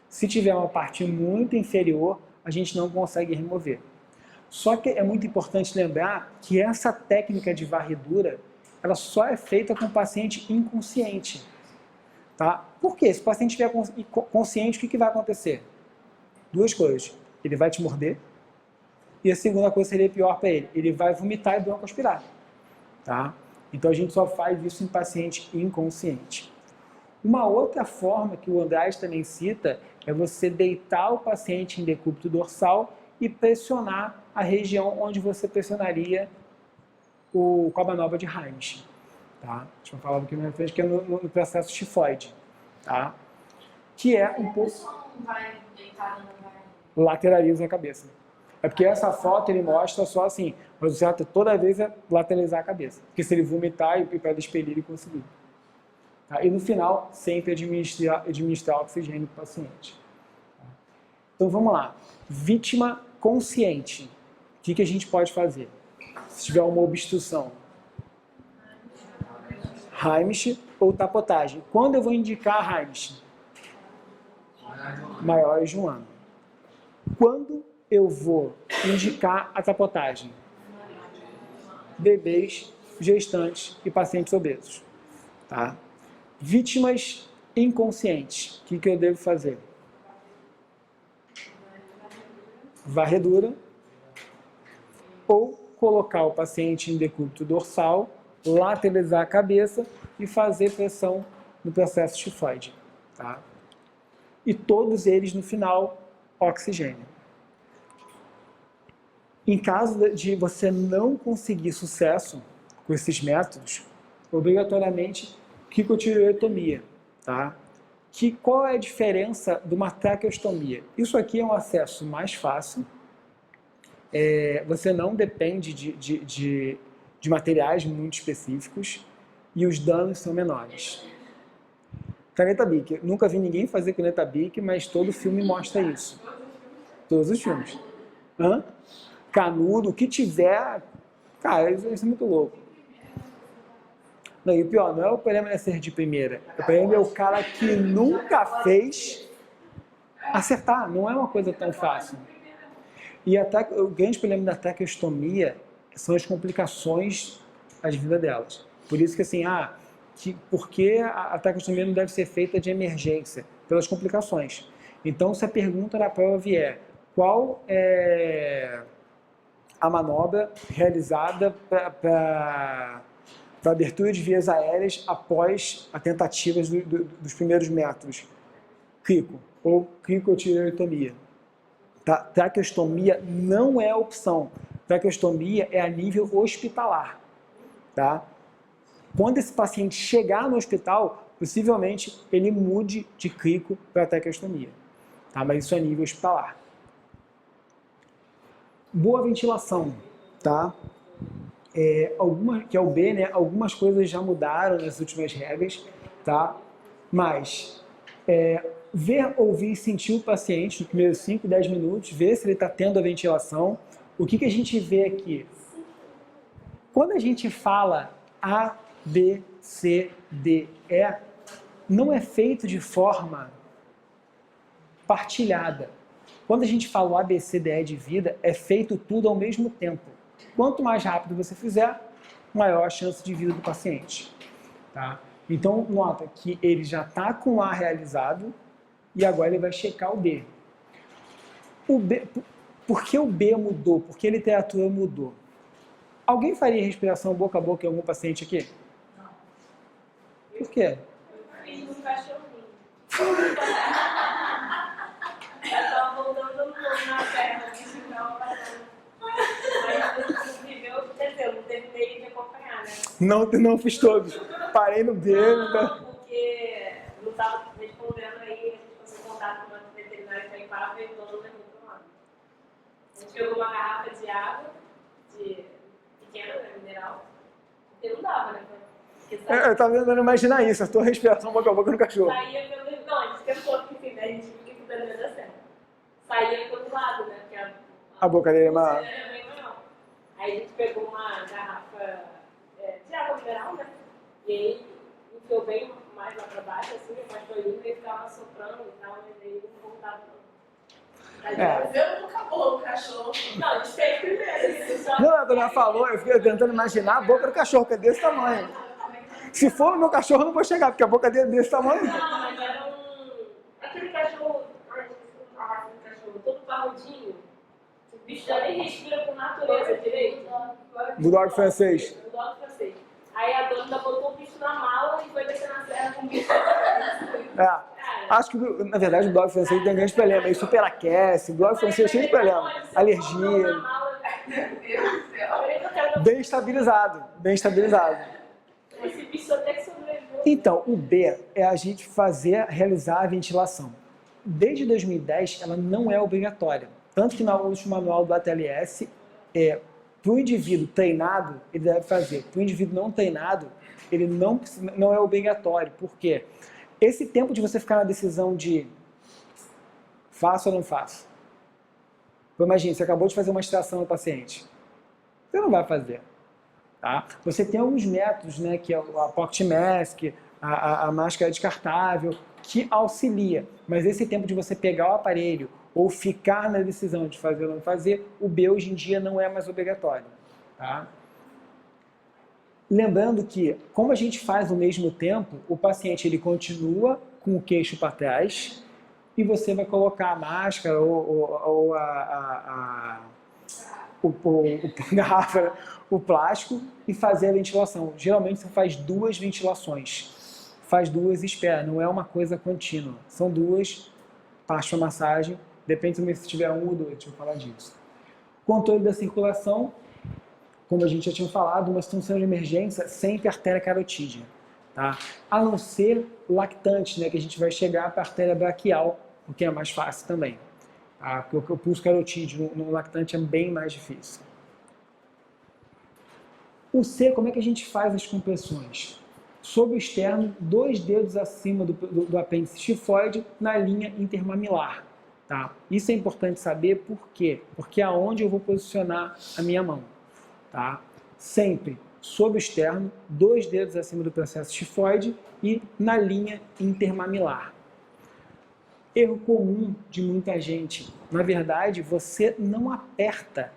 Se tiver uma parte muito inferior, a gente não consegue remover. Só que é muito importante lembrar que essa técnica de varredura, ela só é feita com o paciente inconsciente. Tá? Por quê? Se o paciente estiver consciente, o que vai acontecer? 2 coisas. Ele vai te morder. E a segunda coisa seria pior para ele. Ele vai vomitar e broncoaspirar. Tá? Então a gente só faz isso em paciente inconsciente. Uma outra forma que o Andrade também cita é você deitar o paciente em decúbito dorsal e pressionar a região onde você pressionaria com a manobra de Heimlich. Tá? Deixa eu falar um pouquinho mais frente, que é no processo tifoide. Tá? Que é um pouco... não vai deitar, não vai... Lateraliza a cabeça. É porque essa foto ele mostra só assim, mas o certo toda vez é lateralizar a cabeça. Porque se ele vomitar e para expelir, ele conseguir. Tá? E no final, sempre administrar oxigênio para o paciente. Tá? Então vamos lá. Vítima consciente. O que a gente pode fazer? Se tiver uma obstrução. Heimlich ou tapotagem. Quando eu vou indicar Heimlich? Maiores de 1 ano. Quando eu vou indicar a tapotagem? Bebês, gestantes e pacientes obesos. Tá? Vítimas inconscientes. O que eu devo fazer? Varredura. Ou colocar o paciente em decúbito dorsal, lateralizar a cabeça e fazer pressão no processo tifoide. Tá? E todos eles, no final, oxigênio. Em caso de você não conseguir sucesso com esses métodos, obrigatoriamente, cricotireotomia, tá? Qual é a diferença de uma traqueostomia? Isso aqui é um acesso mais fácil, você não depende de materiais muito específicos e os danos são menores. Caneta Bic. Nunca vi ninguém fazer caneta Bic, mas todo filme mostra isso. Todos os filmes. Canudo, o que tiver, cara, isso é muito louco. Não, e o pior, não é o problema de ser de primeira. O problema é o cara que nunca fez acertar. Não é uma coisa tão fácil. E o grande problema da traqueostomia são as complicações advindas delas. Por isso que assim, por que a traqueostomia não deve ser feita de emergência? Pelas complicações. Então, se a pergunta da prova vier, qual é a manobra realizada para abertura de vias aéreas após a tentativa dos primeiros métodos? Crico, ou cricotireotomia. Traqueostomia não é opção. Traqueostomia é a nível hospitalar. Tá? Quando esse paciente chegar no hospital, possivelmente ele mude de crico para traqueostomia. Tá? Mas isso é nível hospitalar. Boa ventilação. Tá? Que é o B, né? Algumas coisas já mudaram nas últimas regras. Tá? Mas ver, ouvir e sentir o paciente nos primeiros 5, 10 minutos, ver se ele está tendo a ventilação. O que a gente vê aqui? Quando a gente fala A, B, C, D, E, não é feito de forma partilhada. Quando a gente fala o A, B, C, D, E de vida, é feito tudo ao mesmo tempo. Quanto mais rápido você fizer, maior a chance de vida do paciente. Tá? Então, nota que ele já está com o A realizado e agora ele vai checar o B. Por que o B mudou? Por que a literatura mudou? Alguém faria respiração boca a boca em algum paciente aqui? Não. Por quê? Eu fiz um cachorrinho. Eu tava voltando todo mundo na terra, o bicho tava passando. Aí não viveu, quer dizer, eu não terminei de acompanhar, né? Não fiz todos. Parei no B. Não, porque não tava respondendo aí, a gente conseguiu contato com uma veterinária que limpava e o dono levou pra lá. A gente pegou uma garrafa de água, pequena, né, mineral, porque não dava, né? Eu tava tentando imaginar isso, a tua respiração boca a boca no cachorro. Saía pelo... Não, a gente tentou, porque né, a gente viu que não ia dar certo. Saía pelo lado, né? Porque A boca dele é maior. era bem maior. Aí a gente pegou uma garrafa de água mineral, né? E aí enfiou bem mais lá pra baixo, assim, mas foi indo e ficava soprando e tal, e aí não voltava não. Eu não acabou o cachorro. Não, a gente fez primeiro. Isso só... Não, quando ela falou, eu fiquei tentando imaginar a boca do cachorro, que é desse tamanho. Se for no meu cachorro, eu não vou chegar, porque a boca dele é desse tamanho. Não, mas era aquele cachorro, cachorro todo parrudinho. O bicho já nem respira com natureza direito. Bulldog francês. Bulldog francês. Aí a dona botou o bicho na mala e foi descer na serra com o bicho. Acho que, na verdade, o Bulldog francês tem grandes problemas. Ele superaquece, o Bulldog francês é cheio de problema. Alergia. Bem estabilizado, bem estabilizado. Esse bicho até que sobreviveu. Então, o B é a gente realizar a ventilação. Desde 2010, ela não é obrigatória. Tanto que no último manual do ATLS, para o indivíduo treinado, ele deve fazer. Para o indivíduo não treinado, ele não é obrigatório. Por quê? Esse tempo de você ficar na decisão de faço ou não faço. Imagina, você acabou de fazer uma extração no paciente. Você não vai fazer. Tá? Você tem alguns métodos, né, que é a pocket mask, a máscara descartável, que auxilia. Mas esse tempo de você pegar o aparelho ou ficar na decisão de fazer ou não fazer, o B hoje em dia não é mais obrigatório. Tá? Lembrando que, como a gente faz ao mesmo tempo, o paciente ele continua com o queixo para trás e você vai colocar a máscara ou garrafa, o plástico e fazer a ventilação. Geralmente você faz 2 ventilações, faz 2 e espera, não é uma coisa contínua. São 2, passa a massagem, depende se tiver 1 ou 2, deixa eu falar disso. Controle da circulação, como a gente já tinha falado, uma situação de emergência sempre artéria carotídea, tá? A não ser lactante, né, que a gente vai chegar para a artéria braquial, o que é mais fácil também. Tá? Porque o pulso carotídeo no lactante é bem mais difícil. O C, como é que a gente faz as compressões? Sobre o externo, 2 dedos acima do apêndice tifoide na linha intermamilar. Tá? Isso é importante saber por quê? Porque é aonde eu vou posicionar a minha mão. Tá? Sempre sobre o externo, 2 dedos acima do processo tifoide e na linha intermamilar. Erro comum de muita gente. Na verdade, você não aperta,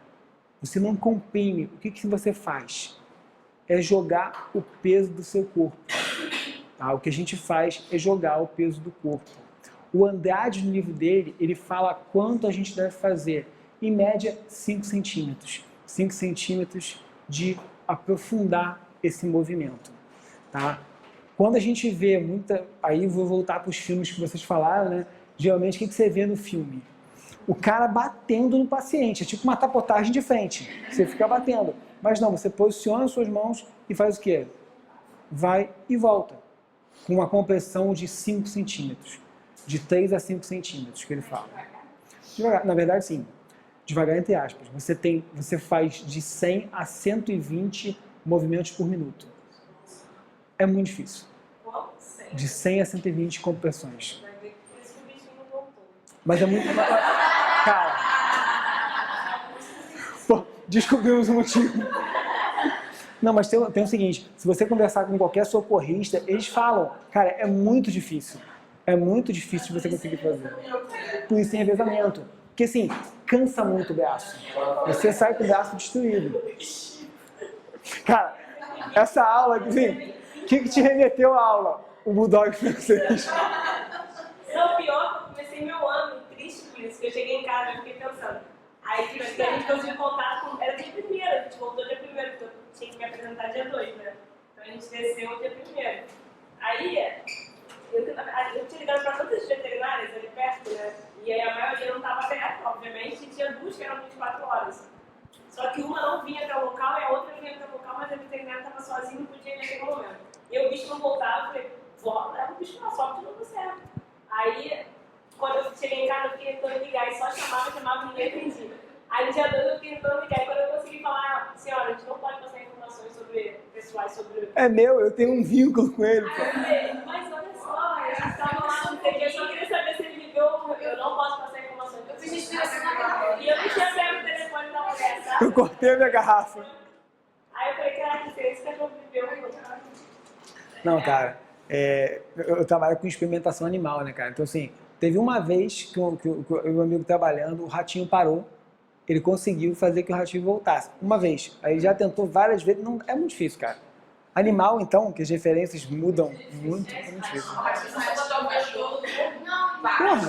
você não comprime. O que você faz? É jogar o peso do seu corpo. Tá? O que a gente faz é jogar o peso do corpo. O Andrade, no livro dele, ele fala quanto a gente deve fazer. Em média, 5 centímetros. 5 centímetros de aprofundar esse movimento. Tá? Quando a gente vê muita... Aí vou voltar para os filmes que vocês falaram, né? Geralmente, o que você vê no filme? O cara batendo no paciente. É tipo uma tapotagem de frente. Você fica batendo. Mas não, você posiciona as suas mãos e faz o quê? Vai e volta. Com uma compressão de 5 centímetros. De 3 a 5 centímetros, que ele fala. Devagar. Na verdade, sim. Devagar, entre aspas. Você faz de 100 a 120 movimentos por minuto. É muito difícil. De 100 a 120 compressões. Mas é muito... Cara... Pô, descobrimos o motivo. Não, mas tem o seguinte, se você conversar com qualquer socorrista, eles falam, cara, é muito difícil. É muito difícil de você conseguir fazer. Por isso tem revezamento. Porque assim, cansa muito o braço. Você sai com o braço destruído. Cara, essa aula, assim, o que te remeteu à aula? O Bulldog francês. Não, pior, eu comecei meu ano triste por isso, que eu cheguei em casa e fiquei pensando. Aí a gente conseguiu contato com... Era dia 1º, a gente voltou dia 1º, porque eu tinha que me apresentar dia 2, né? Então a gente desceu dia 1º. Aí, eu tinha ligado para todas as veterinárias ali perto, né? E aí a maioria não estava perto, obviamente, e tinha 2 que eram 24 horas. Só que uma não vinha até o local e a outra vinha até o local, mas a veterinária estava sozinha e não podia ir naquele momento. E o bicho não voltava, eu falei, vó, leva o bicho na sorte de novo certo. Aí, quando eu cheguei em casa, eu fiquei tentando ligar e só chamava e ninguém atendia. Aí, no dia 2, eu fiquei tentando ligar e quando eu consegui falar, senhora, a gente não pode passar informações pessoais sobre... É meu, eu tenho um vínculo com ele. Aí eu falei, mas olha só, a gente estava lá, não sei o que, eu só queria saber se ele ligou, eu não posso passar informações. Eu fiz inspiração na garrafa. E eu não tinha pego o telefone da mulher, sabe? Eu cortei a minha garrafa. Aí eu falei, caraca, esse cachorro viveu. Não, cara, eu trabalho com experimentação animal, né, cara? Então, assim, teve uma vez que o meu amigo trabalhando, o ratinho parou, ele conseguiu fazer que o ratinho voltasse. Uma vez. Aí já tentou várias vezes, não, é muito difícil, cara. Animal, então, que as referências mudam muito, é muito difícil. Não, acho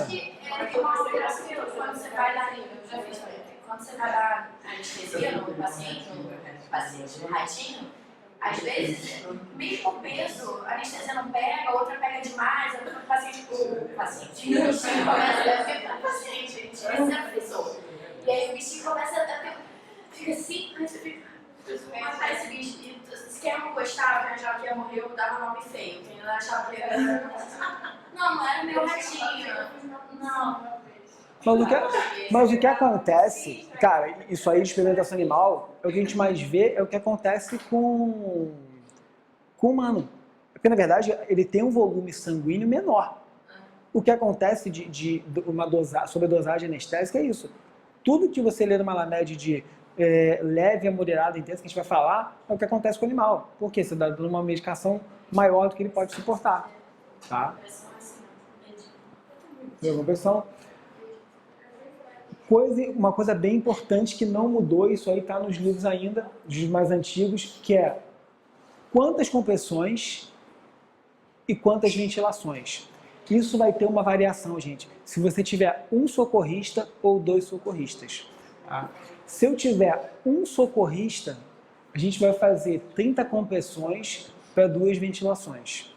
que é uma operação quando você vai dar, eu já fiz também, quando você vai dar anestesia no paciente, no ratinho, às vezes, mesmo o peso, a anestesia não pega, a outra pega demais, a outra paciente, o bichinho começa a ver para o paciente, gente, esse é a pessoa. E aí o bichinho começa a ter, fica assim, aí você fica, matar esse bicho, e se quer não gostar, porque eu achava que ia morrer, eu dava nome feio, porque eu achava que era... Não era meu ratinho, não. Mas o que acontece, cara, isso aí de experimentação animal, é o que a gente mais vê, é o que acontece com o humano. Porque, na verdade, ele tem um volume sanguíneo menor. O que acontece de uma sobredosagem anestésica é isso. Tudo que você lê numa Malamed de leve a moderada intensa, que a gente vai falar, é o que acontece com o animal. Por quê? Você dá uma medicação maior do que ele pode suportar. Tá? Compressão. Uma coisa bem importante que não mudou, isso aí está nos livros ainda, dos mais antigos, que é quantas compressões e quantas ventilações. Isso vai ter uma variação, gente, se você tiver um socorrista ou 2 socorristas. Tá? Se eu tiver um socorrista, a gente vai fazer 30 compressões para 2 ventilações.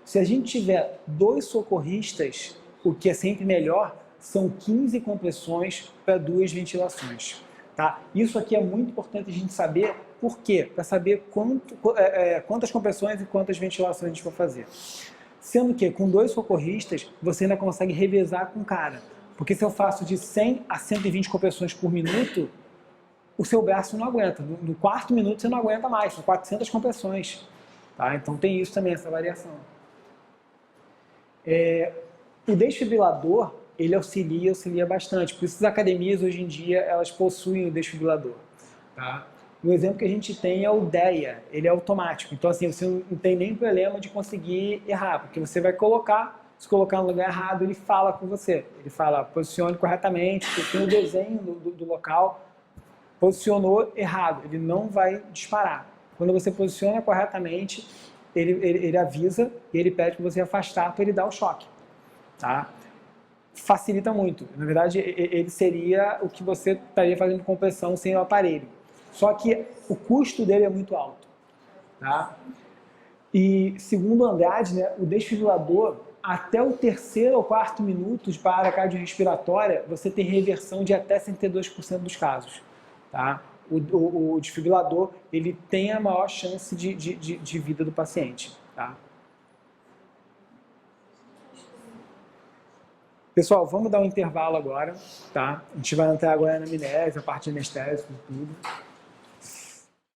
Se a gente tiver 2 socorristas, o que é sempre melhor, são 15 compressões para 2 ventilações. Tá? Isso aqui é muito importante a gente saber. Por quê? Para saber quantas compressões e quantas ventilações a gente vai fazer. Sendo que com 2 socorristas, você ainda consegue revezar com o cara. Porque se eu faço de 100 a 120 compressões por minuto, o seu braço não aguenta. No 4º minuto você não aguenta mais, são 400 compressões. Tá? Então tem isso também, essa variação. O desfibrilador, ele auxilia bastante. Por isso as academias hoje em dia, elas possuem o desfibrilador. Tá? O exemplo que a gente tem é o DEA, ele é automático. Então assim, você não tem nem problema de conseguir errar, porque você vai colocar, se colocar no lugar errado, ele fala com você. Ele fala, posicione corretamente, tem o desenho do local, posicionou errado, ele não vai disparar. Quando você posiciona corretamente, ele avisa e ele pede para você afastar para ele dar o choque. Tá? Facilita muito. Na verdade, ele seria o que você estaria fazendo compressão sem o aparelho. Só que o custo dele é muito alto. Tá? E segundo o Andrade, né, o desfibrilador, até o 3º ou 4º minuto para a área cardiorrespiratória, você tem reversão de até 102% dos casos. Tá? O desfibrilador, ele tem a maior chance de vida do paciente. Tá? Pessoal, vamos dar um intervalo agora. Tá? A gente vai entrar agora na anamnese, a parte de anestésico e tudo.